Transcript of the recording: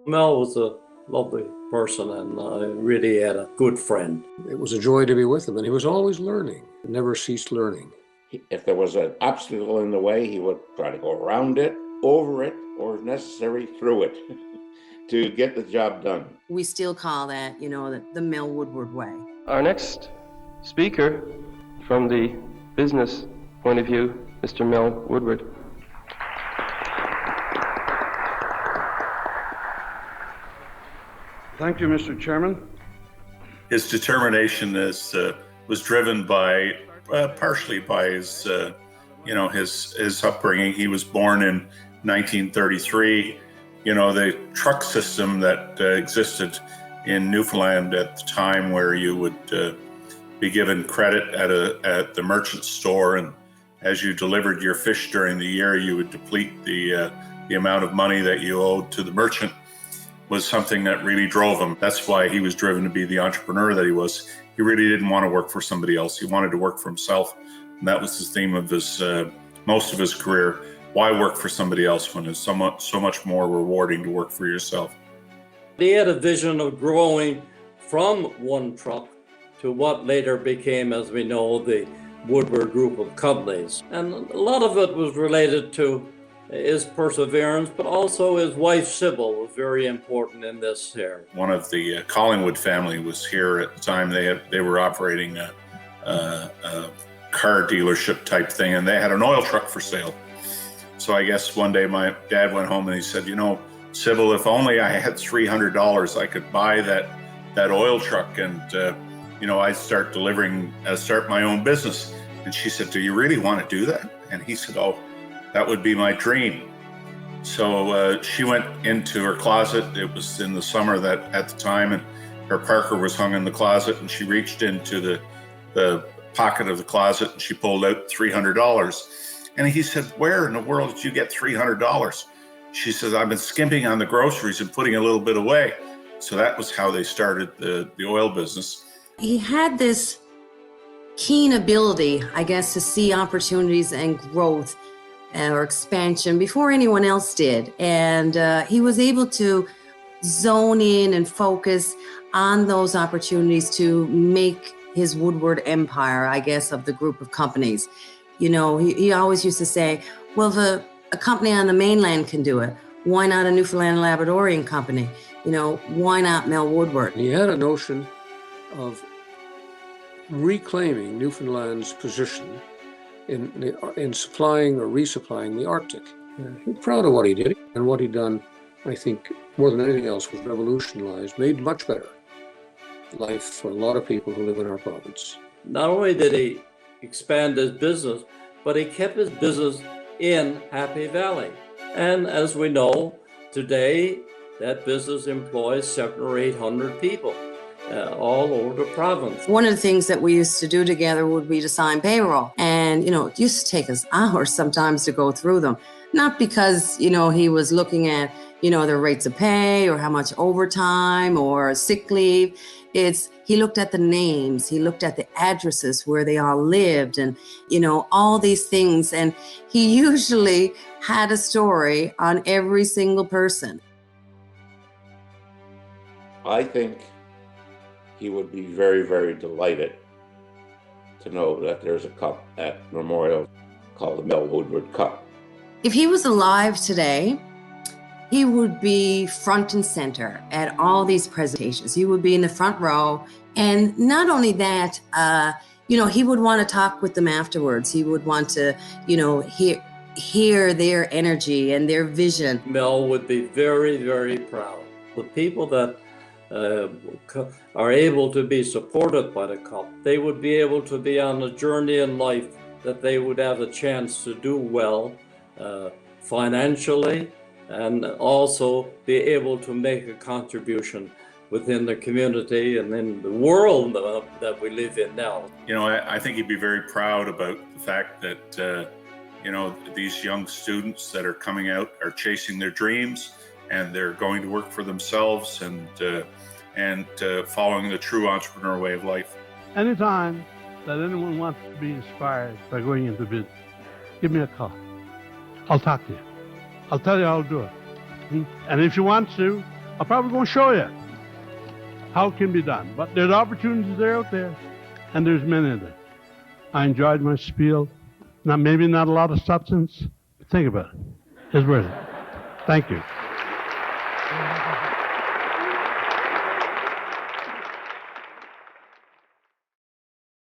Mel was a lovely person, and I really had a good friend. It was a joy to be with him, and he was always learning, never ceased learning. If there was an obstacle in the way, he would try to go around it, over it, or if necessary, through it to get the job done. We still call that, the Mel Woodward way. Our next speaker, from the business point of view, Mr. Mel Woodward. Thank you, Mr. Chairman. His determination was driven by partially by his upbringing. He was born in 1933. The truck system that existed in Newfoundland at the time, where you would be given credit at the merchant store, and as you delivered your fish during the year, you would deplete the amount of money that you owed to the merchant, was something that really drove him. That's why he was driven to be the entrepreneur that he was. He really didn't want to work for somebody else. He wanted to work for himself. And that was the theme of his most of his career. Why work for somebody else when it's so much more rewarding to work for yourself? He had a vision of growing from one truck to what later became, as we know, the Woodward Group of companies. And a lot of it was related to his perseverance, but also his wife Sybil was very important in this here. One of the Collingwood family was here at the time. They were operating a car dealership type thing, and they had an oil truck for sale. So I guess one day my dad went home and he said, Sybil, if only I had $300, I could buy that oil truck, and I'd start start my own business. And she said, do you really want to do that? And he said, oh, that would be my dream. So she went into her closet. It was in the summer at the time, and her Parker was hung in the closet, and she reached into the pocket of the closet and she pulled out $300. And he said, where in the world did you get $300? She says, I've been skimping on the groceries and putting a little bit away. So that was how they started the oil business. He had this keen ability, I guess, to see opportunities and growth or expansion before anyone else did. And he was able to zone in and focus on those opportunities to make his Woodward empire, I guess, of the group of companies. He always used to say, well, if a company on the mainland can do it, why not a Newfoundland Labradorian company? Why not Mel Woodward? He had a notion of reclaiming Newfoundland's position in supplying or resupplying the Arctic. He was proud of what he did, and what he'd done, I think, more than anything else, was revolutionized, made much better life for a lot of people who live in our province. Not only did he expand his business, but he kept his business in Happy Valley. And as we know, today, that business employs 700 or 800 people all over the province. One of the things that we used to do together would be to sign payroll. And, it used to take us hours sometimes to go through them. Not because, he was looking at, their rates of pay or how much overtime or sick leave. He looked at the names, he looked at the addresses where they all lived, and, all these things. And he usually had a story on every single person. I think he would be very, very delighted to know that there's a cup at Memorial called the Mel Woodward Cup. If he was alive today, he would be front and center at all these presentations. He would be in the front row. And not only that, he would want to talk with them afterwards. He would want to, hear their energy and their vision. Mel would be very, very proud. The people that are able to be supported by the Cup, they would be able to be on a journey in life that they would have a chance to do well financially, and also be able to make a contribution within the community and in the world that we live in now. I think he'd be very proud about the fact that, these young students that are coming out are chasing their dreams, and they're going to work for themselves and following the true entrepreneur way of life. Anytime that anyone wants to be inspired by going into business, give me a call. I'll talk to you. I'll tell you how to do it. And if you want to, I'm probably going to show you how it can be done. But there's opportunities there out there, and there's many of them. I enjoyed my spiel. Maybe not a lot of substance, but think about it. It's worth it. Thank you.